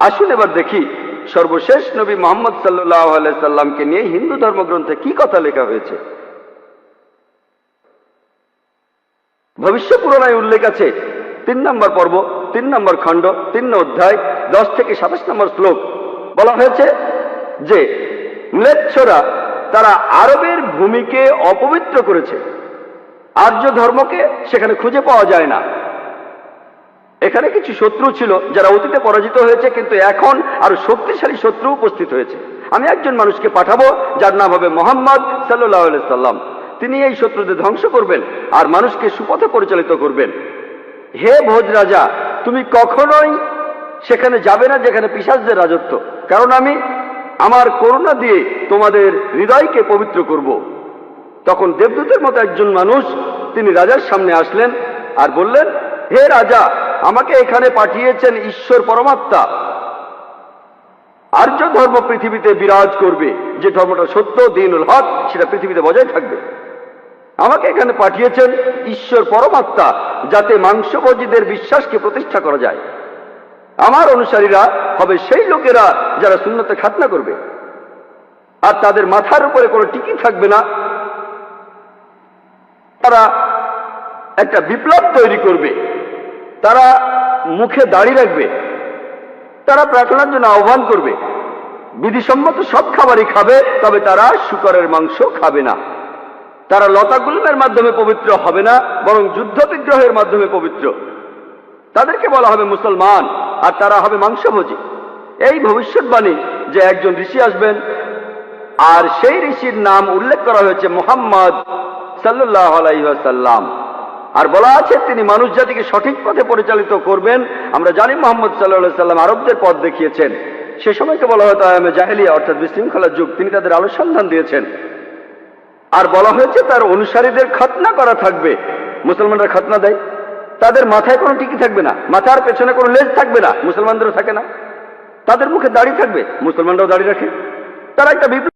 আসুন এবার দেখি সর্বশেষ নবী মুহাম্মদ সাল্লাল্লাহু আলাইহি সাল্লামকে নিয়ে হিন্দু ধর্মগ্রন্থে কি কথা লেখা হয়েছে। ভবিষ্য পুরাণায় উল্লেখ আছে 3 নম্বর পর্ব 3 নম্বর খণ্ড 3 অধ্যায় 10 থেকে 27 নম্বর শ্লোক। বলা হয়েছে যে ম্লেচ্ছরা তারা আরবের ভূমিকে অপবিত্র করেছে, আর্য ধর্মকে সেখানে খুঁজে পাওয়া যায় না। এখানে কিছু শত্রু ছিল যারা অতীতে পরাজিত হয়েছে, কিন্তু এখন আরো শক্তিশালী শত্রু উপস্থিত হয়েছে। আমি একজন মানুষকে পাঠাবো যার নাম হবে মুহাম্মদ সাল্লাল্লাহু আলাইহি সাল্লাম। তিনি এই শত্রুদের ধ্বংস করবেন আর মানুষকে সুপথে পরিচালিত করবেন। হে ভোজ রাজা, তুমি কখনোই সেখানে যাবে না যেখানে পিশাচদের রাজত্ব, কারণ আমি আমার করুণা দিয়ে তোমাদের হৃদয়কে পবিত্র করব। তখন দেবদূতের মতো একজন মানুষ তিনি রাজার সামনে আসলেন আর বললেন, হে রাজা, আমাকে এখানে পাঠিয়েছেন ঈশ্বর পরমাত্মা। আর্য ধর্ম পৃথিবীতে বিরাজ করবে, যে ধর্মটা সত্য দ্বীনুল হক সেটা পৃথিবীতে বজায় থাকবে। আমাকে এখানে পাঠিয়েছেন ঈশ্বর পরমাত্মা, যাতে মাংসভোজীদের বিশ্বাসকে প্রতিষ্ঠা করা যায়। আমার অনুসারীরা হবে সেই লোকেরা যারা সুন্নতে খাতনা করবে, আর তাদের মাথার উপরে কোনো টিকি থাকবে না। তারা একটা বিপ্লব তৈরি করবে, তারা মুখে দাড়ি রাখবে, তারা প্রার্থনার জন্য আহ্বান করবে, বিধিসম্মত সব খাবারই খাবে, তবে তারা শূকরের মাংস খাবে না। তারা লতাগুল্মের মাধ্যমে পবিত্র হবে না, বরং যুদ্ধ বিগ্রহের মাধ্যমে পবিত্র। তাদেরকে বলা হবে মুসলমান, আর তারা হবে মাংসভোজী। এই ভবিষ্যৎবাণী যে একজন ঋষি আসবেন, আর সেই ঋষির নাম উল্লেখ করা হয়েছে মুহাম্মদ সাল্লাল্লাহু আলাইহি ওয়াসাল্লাম। আর বলা আছে তিনি মানুষ জাতিকে সঠিক পথে পরিচালিত করবেন। আমরা জানি মুহাম্মদ সাল্লাল্লাহু আলাইহি ওয়াসাল্লাম আরবদের পথ দেখিয়েছেন। সে সময়কে বলা হতো আয়ামে জাহেলিয়া, অর্থাৎ বিশৃঙ্খলার যুগ। তিনি তাদের আলো সন্ধান দিয়েছেন। আর বলা হয়েছে তার অনুসারীদের খাতনা করা থাকবে। মুসলমানরা খাতনা দেয়, তাদের মাথায় কোনো টিকি থাকবে না, মাথার পেছনে কোনো লেজ থাকবে না, মুসলমানদেরও থাকে না। তাদের মুখে দাড়ি থাকবে, মুসলমানরাও দাড়ি রাখে। তারা একটা